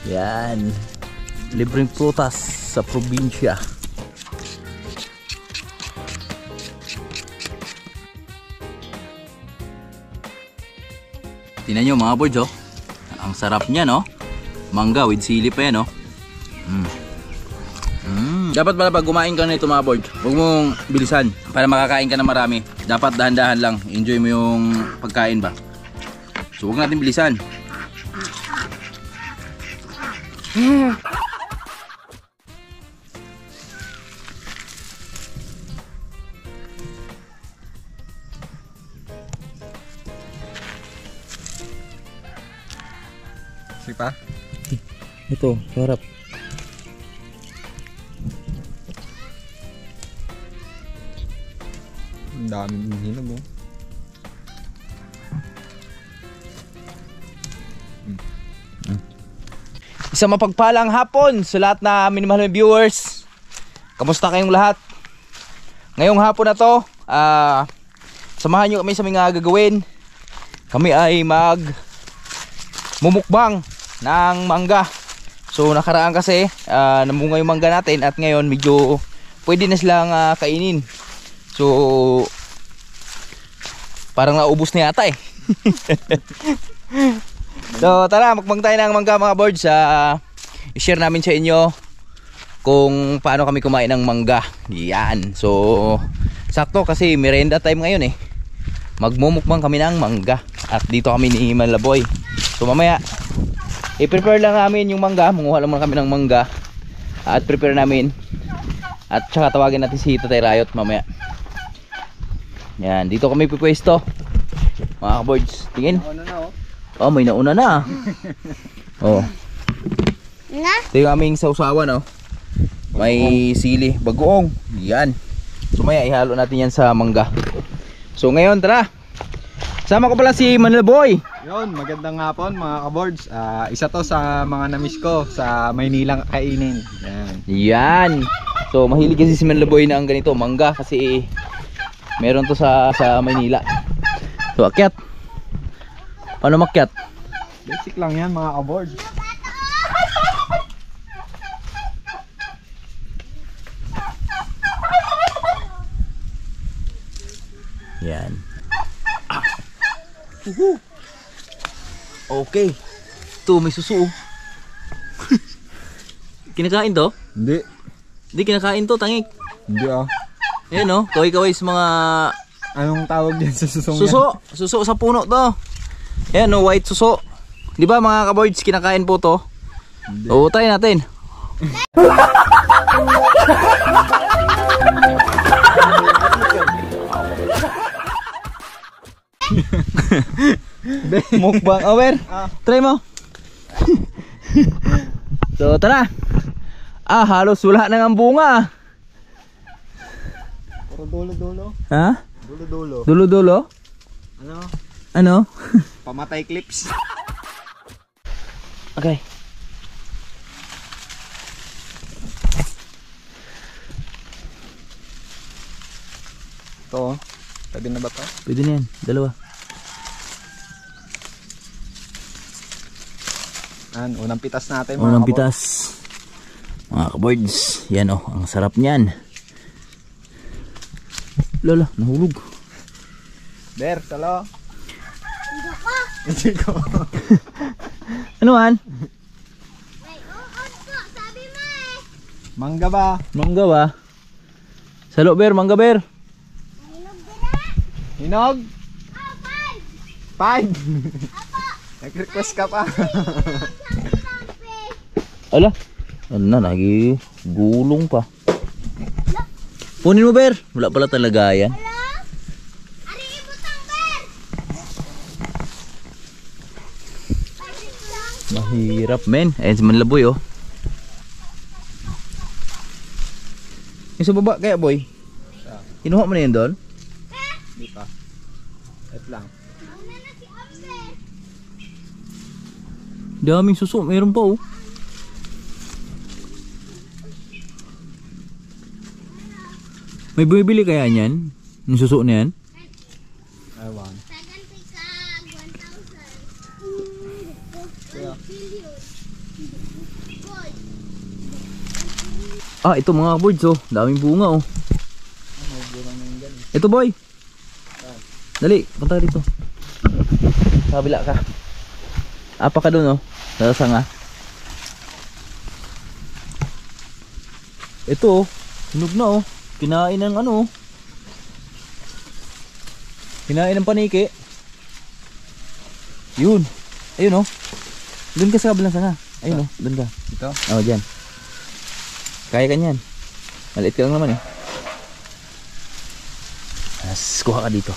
Yan. Libreng prutas sa probinsya. Tingnan nyo mga boys, oh. Ang sarap niya, no? Mangga with sili pa yan, no? Dapat pala pag kumain ka nito mga boys, huwag mong bilisan para makakain ka na marami. Dapat dahan-dahan lang. Enjoy mo yung pagkain ba. So huwag natin bilisan. Sige pa? Ito, sarap. Ang daming hinog, oh. Isang mapagpalang hapon sa lahat na minamahal ng viewers. Kamusta kayong lahat? Ngayong hapon na to, samahan nyo kami sa mga gagawin. Kami ay mumukbang ng mangga. So nakaraan kasi namunga yung mangga natin at ngayon medyo pwede na silang kainin. So parang naubos na yata eh. So tara, mukbang tayo ng mangga mga boards. I-share namin sa inyo kung paano kami kumain ng mangga. Yan. So sakto kasi merenda time ngayon eh. Magmumukbang kami ng mangga. At dito kami ni Malaboy. So mamaya i-prepare lang namin yung mangga. Manguha lang kami ng mangga at prepare namin. At saka tawagin natin si Tatay Riot mamaya. Yan, dito kami pipwesto mga kaboards. Tingin. Oh, may nauna na. Oh. Ito yung aming sausawan, oh. May sili, bagoong. Yan. So maya ihalo natin yan sa mangga. So ngayon tara. Sama ko pala si Manlaboy. Yun, magandang hapon mga kaboards. Isa to sa mga namiss ko sa Maynila kainin. Yan. Yan. So mahilig kasi si Manlaboy na ang ganito, mangga kasi meron to sa Maynila. So akyat. Paano makyat? Basic lang yan mga kaboards. Yan. Okay. Ito may suso. Kinakain to? Hindi. Hindi kinakain to, tangik. Hindi ah. Ayan o, kaway-kaway sa mga... Anong tawag yan sa susong suso. Yan? Suso sa puno to. Ayan o, white suso. Di ba mga kaboards, kinakain po to? Hindi. Oo, try natin. Mukbang over. Try mo. So tara. Halos wala nang ang bunga. Puro dulo-dulo. Ha? Dulo-dulo. Dulo-dulo? Ano? Pamatay clips. Okay. Ito, pwede na ba ito? Pwede na yan, dalawa. Unang pitas natin mga Unang pitas. Mga kaboards, yan o, ang sarap niyan. Lala, nahulog. Der, talo. Hindi ko. Ano man? Mangga ba? Mangga ba? Salo ber, mangga ber. Hinog? 5. Nag-request ka pa. Ala, ano na, lagi gulong pa. Punin mo ber, wala pala talaga yan. Mahirap men. Ayan si Manlaboy oh. Yung sa baba kaya boy? Kinuha mo na yun doon? Hindi pa. Wait lang. Daming suso, mayroon pa oh. May bumibili kaya niyan? Yung suso na yan? Ewan. Ah, ito mga birds oh. Daming bunga oh. Ito boy. Dali, punta ka dito. Sa kabila ka. Apa ka dun oh. Sa sanga. Ito oh. Hinog na oh. Kinain ng ano oh. Kinain ng paniki. Yun. Ayun oh. Doon ka sa kabilang sanga. Ayun oh. Doon ka. Ito? Oh, dyan. Kaya ka niyan. Maliit ka lang naman eh. As, kuha ka dito.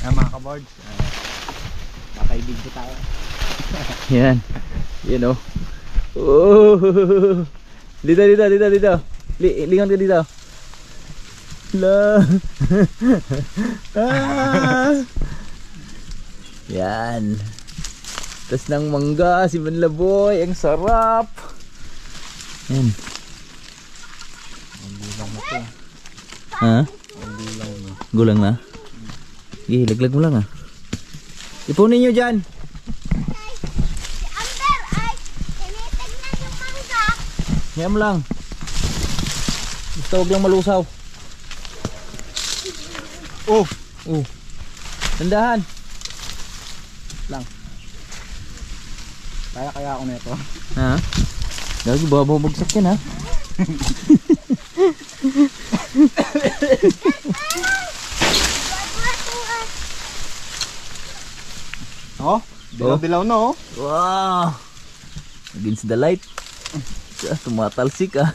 Mga kaboards, makaibig ko tayo. Yan. Yan oh. Oh. Dito. Lingon ka dito. La. Ah. Yan. Tas ng mangga, si Manlaboy, ang sarap. Yan. Ang gulang mo to. Ha? Ang gulang mo. Gulang na? Sige, laglag mo lang ah. Ipunin nyo dyan. Si Amber ay tinitignan yung mangga. Ngayon mo lang. Basta huwag lang malusaw. Oh! Oh. Tandahan. Lang. Kaya ako nito. Ha? Lagi babagsak yan ha. Oh, dilaw-dilaw na oh. Wow. Against the light. Tumatalsik ah.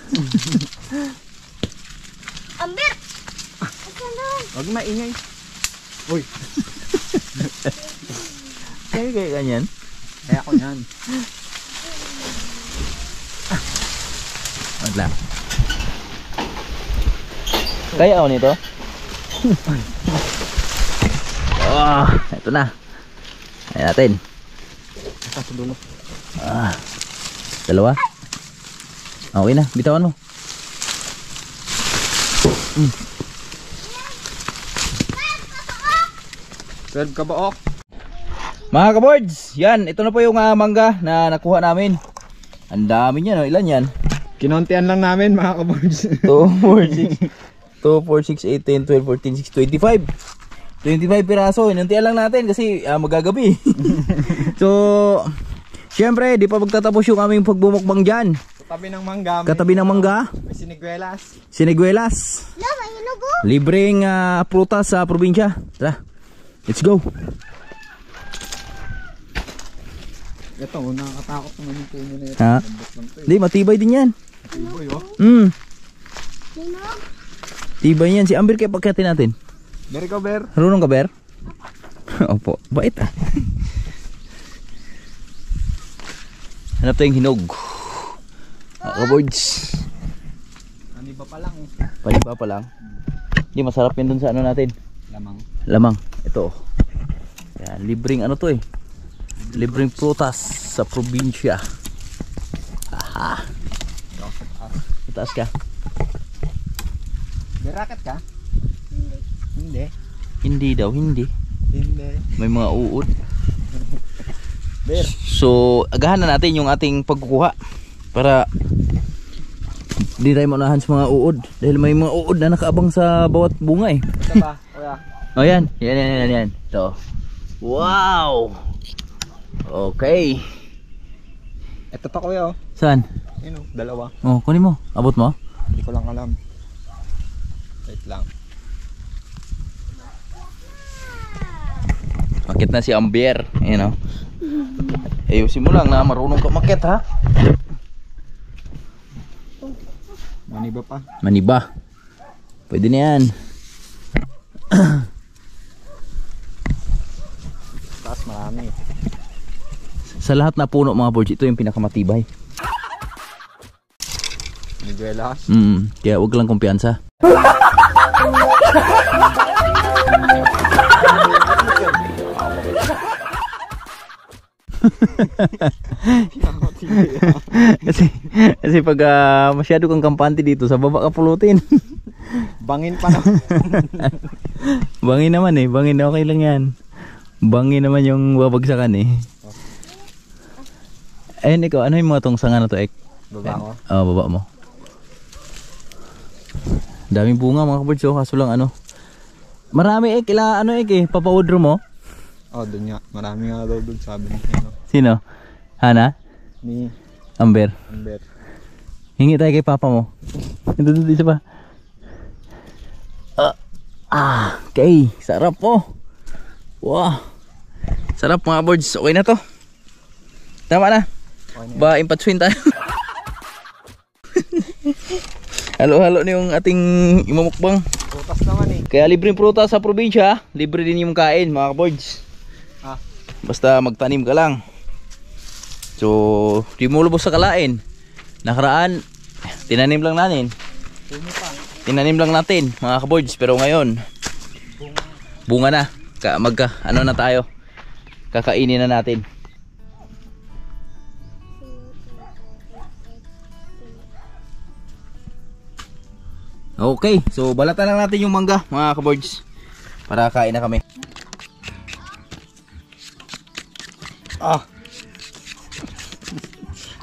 Amber! Asa na? Huwag maingay. Uy, Kaya ganyan. kaya ako yan. Wait lang. Kaya ako nito. Oh, ito na. Ayan natin. Sa dulo. Ah, dalawa. Okay na, bitawan mo. Mm. 12 kabaok. Mga kaboards, yan, ito na po yung mangga na nakuha namin. Ang dami niyan, no? Ilan yan? Kinontian lang namin mga kaboards. 2, 4, 6, 8, 10, 12, 14, 6, 25. 25 piraso, inuntian lang natin kasi magagabi. So, syempre, di pa magtatapos yung aming pagbumukbang dyan. Katabi ng mangga. Katabi ng mangga, May siniguelas. siniguelas. La, may inugo. Libreng prutas sa probinsya. Tara, let's go. Ito, nakakatakot naman yung puno na ito. Ha? Lambot lang to eh. Di, matibay din yan. Tiboy oh. Linog. Tibay yan. Si Amber kaya pagkatin natin. There you go, Bear. Marunong ka, Ber? Opo, bait ah. Hanap tayong hinog. Mga kaboards. Aniba pa lang eh. Paliba pa lang. Hindi, masarap yan dun sa ano natin. Lamang. Lamang. Ito. Yan, libreng ano to eh. Libreng prutas sa probinsya. Aha. Itaas ka. May racket ka? Hindi. Hindi daw, hindi. Hindi. May mga uod. Bear. So, agahan na natin yung ating pagkukuha para di tayo maunahan sa mga uod dahil may mga uod na nakaabang sa bawat bunga eh. Ito ba? Kuya. Oh yan. Yan. Ito. Wow! Okay. Ito pa kuya oh. Saan? Yun oh, dalawa. Oh, kunin mo. Abot mo. Hindi ko lang alam. Wait lang. Makit na si Amber. Ayan o. Ayusin mo lang na marunong ka makit ha. Maniba pa. Maniba. Pwede na yan. Taas marami. Sa lahat na puno mga boards, ito yung pinakamatibay. Niguelas. Kaya wag lang kumpiyansa. kasi pag masyado kang kampante dito, sa baba ka pulutin. Bangin pa na. Bangin naman eh, bangin okay lang yan. Bangi naman yung babagsakan eh. Ayun ikaw, ano yung mga tong sanga na to, Ek? Baba ko. Oo, baba mo. Daming bunga mga kabards, oh, kaso lang ano. Marami Ek, ano Ek eh, papaudro mo? Oh, dun nga. Marami nga daw dun sabi ni ano. Sino? Hana? Ni Amber? Amber. Hingi tayo kay papa mo. Ito, isa pa. Okay, sarap po. Wow. Sarap mga birds. Okay na to. Tama na. Ba, impatsuin tayo. Halo-halo na yung ating imamukbang. Prutas naman eh. Kaya libreng prutas sa probinsya, libre din yung kain mga birds. Basta magtanim ka lang. So, di mo lubos sa kalain. Nakaraan, tinanim lang natin. Tinanim lang natin mga kaboards, pero ngayon bunga na. Ano na tayo? Kakainin na natin. Okay, so balatan lang natin yung mangga mga kaboards para kain na kami.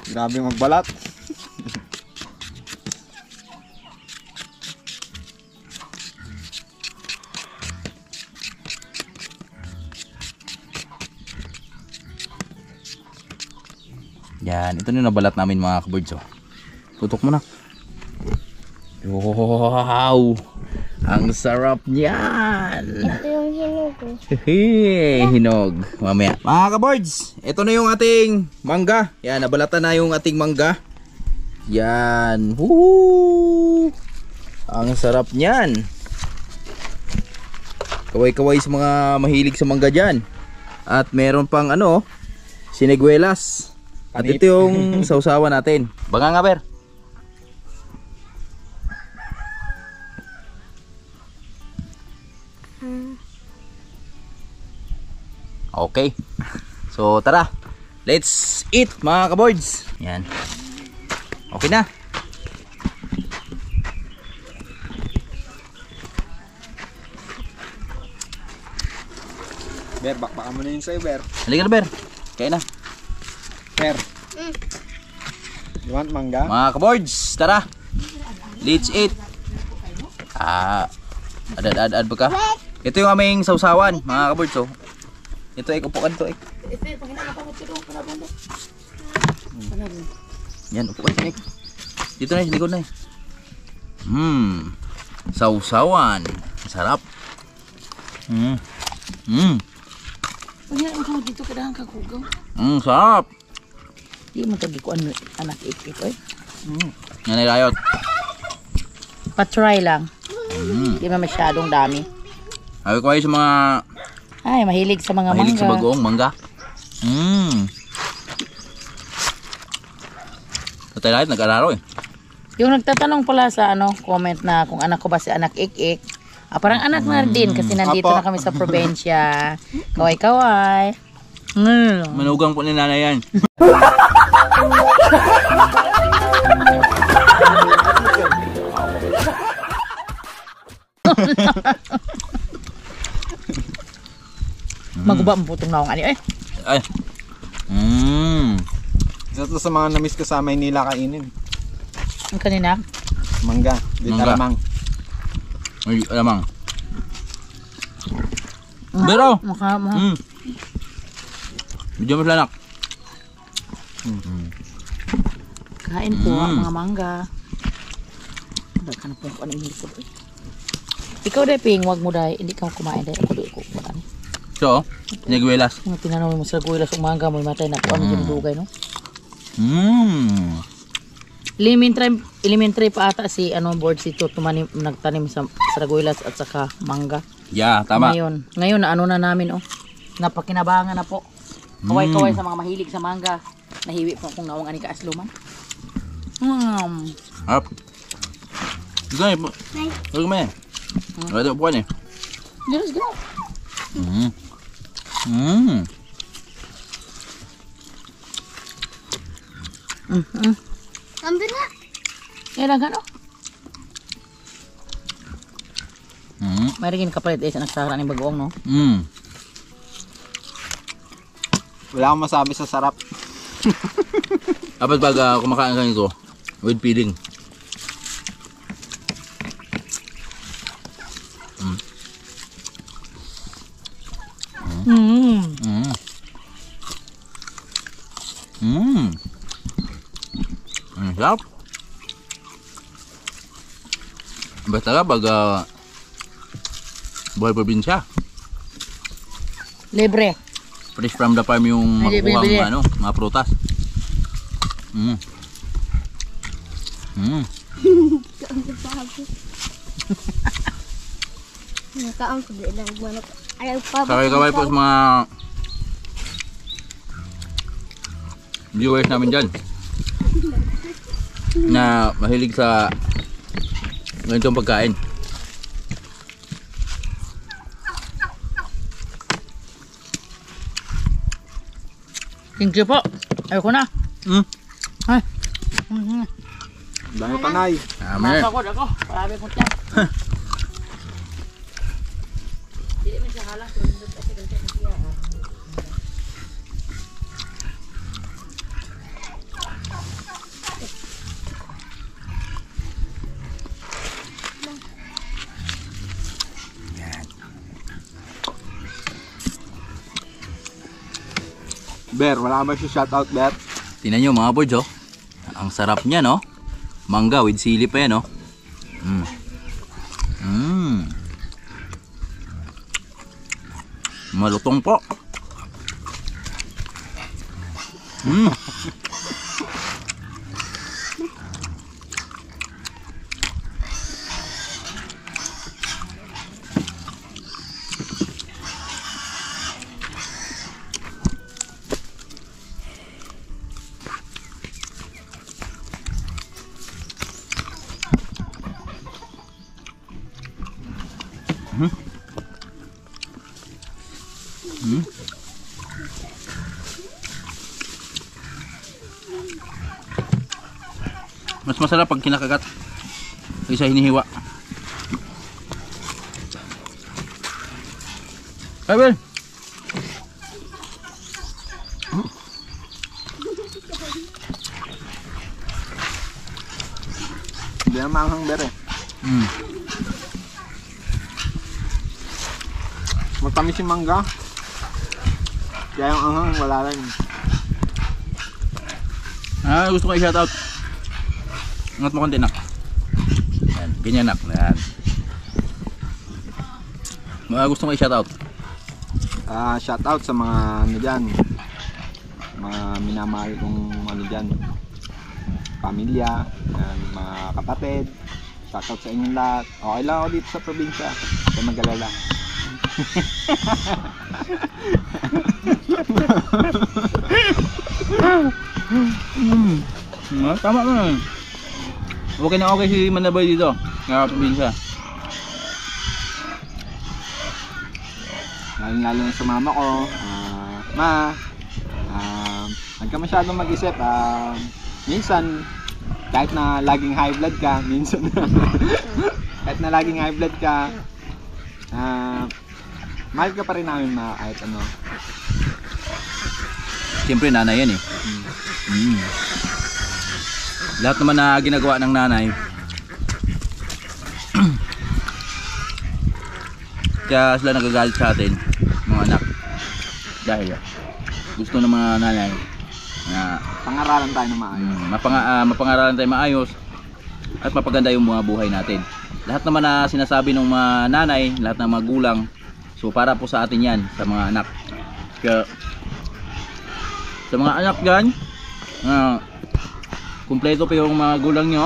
Grabe magbalat. Yan, ito na nabalat namin mga kaboards. Oh. Tutok mo na. Wow! Ang sarap niyan! Ito yung hinog ko. Hey, hinog. Mamaya. Mga kaboards, ito na yung ating mangga. Yan, nabalatan na yung ating mangga. Yan. Woo! Ang sarap niyan. Kaway-kaway sa mga mahilig sa mangga dyan. At meron pang ano, siniguelas. At ito yung sausawan natin. Banga nga, Ber. Okay. So, tara. Let's eat, mga kaboards. Yan. Okay na. Ber, bakbakan mo na yung sa'yo, Ber. Halika na, Ber. Kaya na. Ber. You want mangga? Mga kaboards, tara. Let's eat. Ad ba ka? Ito yung aming sausawan, mga kaboards. Oh. Ito ay upukan to. Yan, upukan to. Dito na, likod na. Sausawan. Sarap. Dito ka dahang kakugaw. Sarap. Di mo tagi ko anak ikik eh. Yan ay layot. Pa-try lang. Di ba masyadong dami. Sabi ko ay sa mga Ay, mahilig sa mga mahilig mangga. sa bagoong mangga. Patay layot, nag-araro eh. Yung nagtatanong pala sa comment na kung anak ko ba si anak ikik. Parang anak na din kasi nandito Apo. na kami sa probinsya. Kaway-kaway. Manugang po ni nanay yan. Maguba ang putong naong ani eh. Ay. Isa to sa mga namiss ko sa Maynila kainin. Ang kanina. Mangga. Di Mangga. talamang. Ay, alamang. Pero, Mukha mo. medyo mas lanak. Kain po ang mga mangga. Baka na po ano yung likod eh. Ikaw dahil ping, wag mo dahil. Hindi ka kumain dahil ako doon ko kumain. So, siniguelas. Mga tinanong mo sa guwilas ng mangga mo matay na po ano yung dugay no? Elementary pa ata si board si Toto nagtanim sa Saraguilas at saka mangga. Yeah, tama. Ngayon na na namin napakinabangan na po. Kaway-kaway sa mga mahilig sa mangga. Nahiwi po kung nawang ani kaasluman. Harap. Gano'n po. Huwag mo yan. Ito po yan eh. Let's go. Ambil na. Kaya gano? Mayroon kapalit sa nagsara ng bagoong no? Wala akong masabi sa sarap. Dapat pag kumakain ka nito, with feeling. Mm. Mm. Mm. Ang sarap. Basta ka pag buhay probinsya. Libre. Fresh from the farm yung Hindi, makukuha binibili. mga, mga prutas. Mm. Mm. Nakaang ko din lang manok. Ayaw pa. Kaway-kaway po sa mga viewers namin dyan na mahilig sa ganitong pagkain. Thank you po. Ayoko na. Mm. Ay. Dami panay. Amen. Masakot ako. Marami po tiyan. Hindi man siya halang. Pero hindi kasi ganito na siya. Ber, wala ka ba siya shoutout, Ber? Tingnan nyo mga boards, oh. Ang sarap niya, no? Mangga with sili pa yan, oh. Mm. Mm. Malutong po. Mm. Mm. Mas masarap pag kinakagat kaysa hinihiwa. Ay, well. Hindi na manghang, Ber eh. Mm. Magtamis yung mangga. Kaya yung anghang wala rin. Gusto ko i-shoutout. Ingat mo konti, nak. Yan, ganyan, nak. Yan. Gusto ko i-shoutout. Shoutout sa mga ano dyan. Mga minamahal kong ano dyan. Pamilya, mga kapatid. Shoutout sa inyong lahat. Okay lang ako dito sa probinsya. Huwag mag-alala. Tama na. Okay na okay si Manabay dito. Nga probinsya. Lalo na sa mama ko. Huwag ka masyadong mag-isip. Minsan, kahit na laging high blood ka, minsan kahit na laging high blood ka, mahal ka pa rin namin kahit ano. Siyempre nanay yan eh. Mm. Lahat naman na ginagawa ng nanay. Kaya sila nagagalit sa atin, mga anak. Dahil gusto ng mga nanay na Pangaralan tayo ng maayos. mapangaralan tayo maayos at mapaganda yung mga buhay natin. Lahat naman na sinasabi ng mga nanay, lahat ng mga gulang, so para po sa atin yan, sa mga anak. Kaya sa mga anak dyan, kumpleto pa yung mga gulang nyo.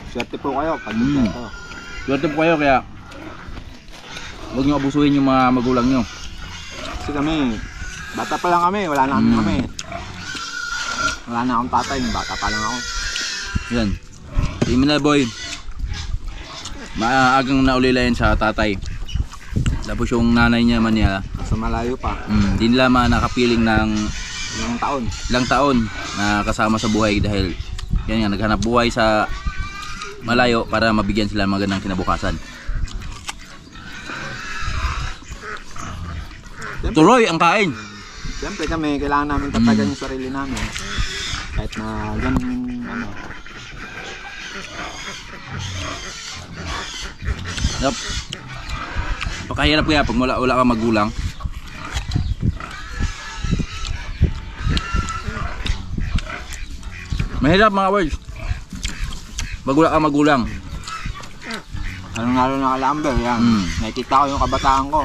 Swerte po kayo pag Swerte po kayo, kaya huwag nyo abusuhin yung mga magulang nyo. Kasi kami, bata pa lang kami, wala na kami. Wala na akong tatay, bata pa lang ako. Yan. Si Manabay, maagang naulilayan sa tatay. Tapos yung nanay niya Manila, Sa malayo pa, di nila nakapiling ng ilang taon. ilang taon na kasama sa buhay dahil yan nga, naghanap buhay sa malayo para mabigyan sila ng magandang kinabukasan. Tuloy ang kain. Siyempre kami, kailangan namin tatagan yung sarili namin. Kahit na ganun, ano. Yup. Pakahirap kaya pag wala kang magulang. Mahirap mga words. Pag wala kang magulang. Lalo na kalamber, yan. Nakikita ko yung kabataan ko.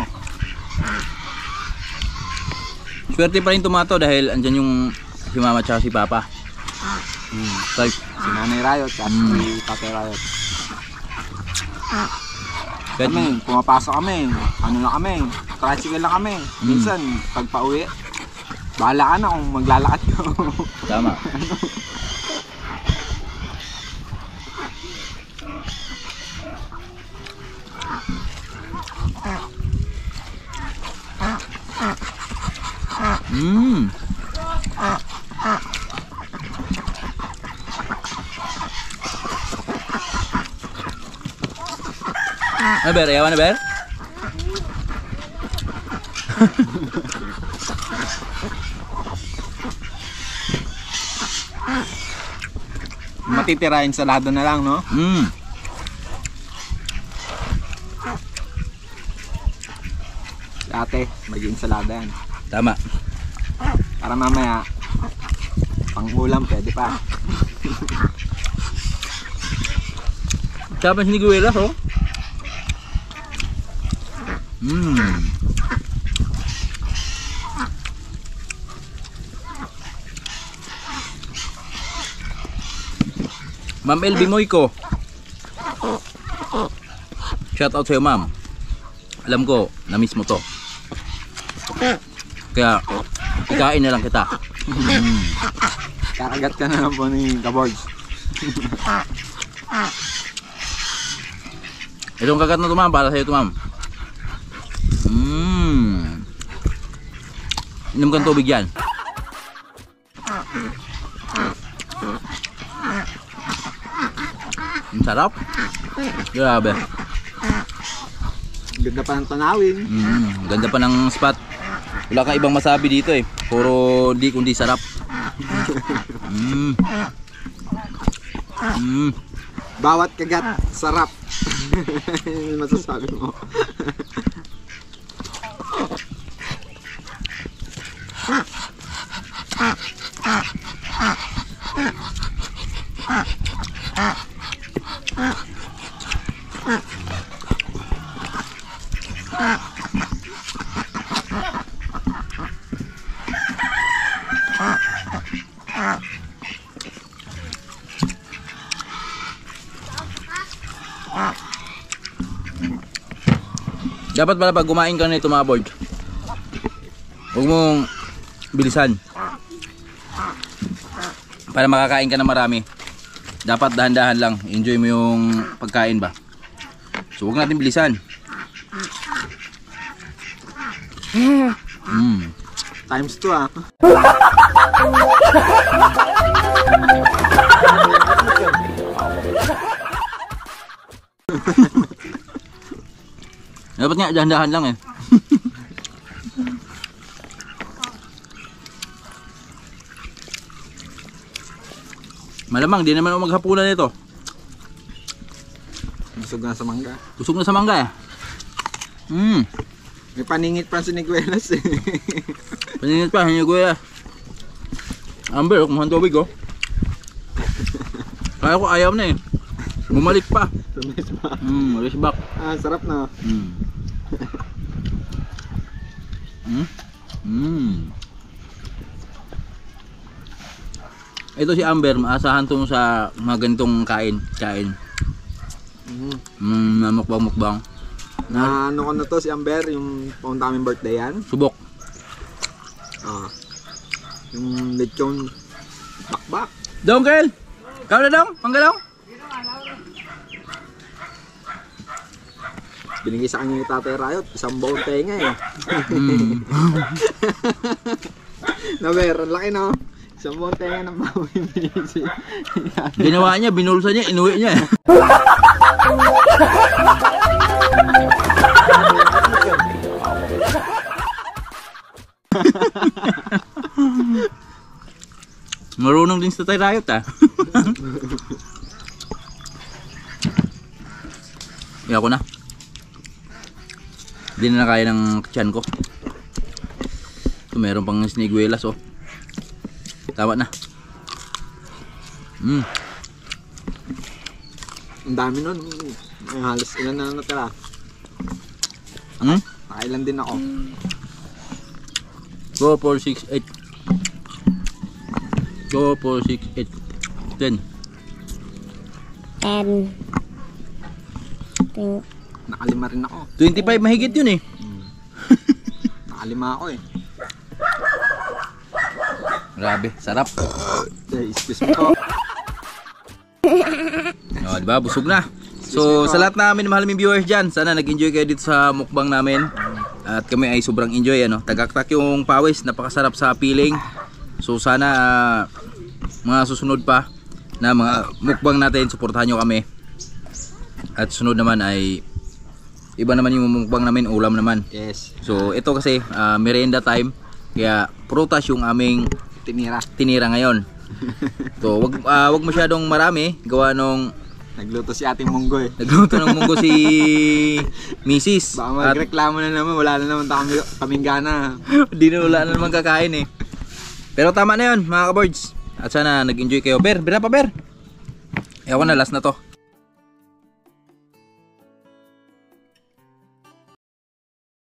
Swerte pa rin tumato dahil andyan yung si mama at si papa. Like, Si Nanay Riot at si Tatay Riot. Kami, pumapasok kami. Ano na kami, tricycle na kami. Minsan, pag pauwi, bahala ka na kung maglalakad ko. tama. Ano ber? Ayaw na ber? Matitira ensalada na lang, no? Dati, mag-ensalada yan. Tama. Para mamaya, pang ulam, pwede pa. Tapos siniguelas, oh. Ma'am LB Moyko. Shout out sa'yo, ma'am. Alam ko, na-miss mo to. Kaya, ikain na lang kita. Kakagat ka na lang po ni Kabords. Itong kagat na to, ma'am, para sa'yo to, ma'am. Inom kang tubig yan. Ang sarap. Grabe. Ganda pa ng tanawin. Ganda pa ng spot. Wala kang ibang masabi dito eh. Puro di kundi sarap. Bawat kagat, sarap. Yun yung masasabi mo. Dapat pala pag kumain ka nito mga board, huwag mong bilisan. Para makakain ka na marami. Dapat dahan-dahan lang. Enjoy mo yung pagkain ba. So huwag natin bilisan. Times 2 ah. Dapat nga dahan-dahan lang eh. Malamang di naman ako maghapunan nito. Busog na sa mangga. Busog na sa mangga eh. May paningit pa si Niguelas eh. Paningit pa, hindi ko ya. Amber, kumuhan tubig oh. Kaya ko ayaw na eh. Bumalik pa. Tumis pa. Race back. Ah, sarap na. Ito si Amber, maasahan to sa mga ganitong kain. Mukbang. Na ano ko na to si Amber, yung pumunta kaming birthday yan. Subok. Ah. Yung lechon bakbak. Dongkel! Kau na dong? Panggalaw? Binigay sa kanya ni Tatay Riot, isang bowl tenga eh. Naber, laki na. Isang bowl tenga ng bawi. Ginawa niya, binulsa niya, inuwi niya. Marunong din sa tayo rayot ah. Iyak ko na. Hindi na kaya ng tiyan ko. So, meron pang siniguelas oh. Tama na. Ang dami nun. May halos ilan na natira. Nakailan din ako. 4, 4, 6, 8. 4, 4, 6, 8, 10. Nakalima rin ako. 25 mahigit yun eh. Nakalima ako eh. Grabe, sarap. Excuse me po. Oh, diba? Busog na. So, sa lahat namin mahaliming viewers dyan, sana nag-enjoy kayo dito sa mukbang namin. At kami ay sobrang enjoy, ano. Tagaktak yung pawis, napakasarap sa feeling. So, sana mga susunod pa na mga mukbang natin, suportahan nyo kami. At sunod naman ay iba naman yung mukbang namin, ulam naman. Yes. So, ito kasi merienda time. Kaya prutas yung aming tinira ngayon. So, wag masyadong marami. Gawa nung Nagluto si ating munggo eh. nagluto ng munggo si Mrs. Baka magreklamo na naman, wala na naman kaming gana. Di na wala na naman kakain eh. Pero tama na yun mga kaboards. At sana nag-enjoy kayo. Ber, bira pa ber. Ewan na, last na to.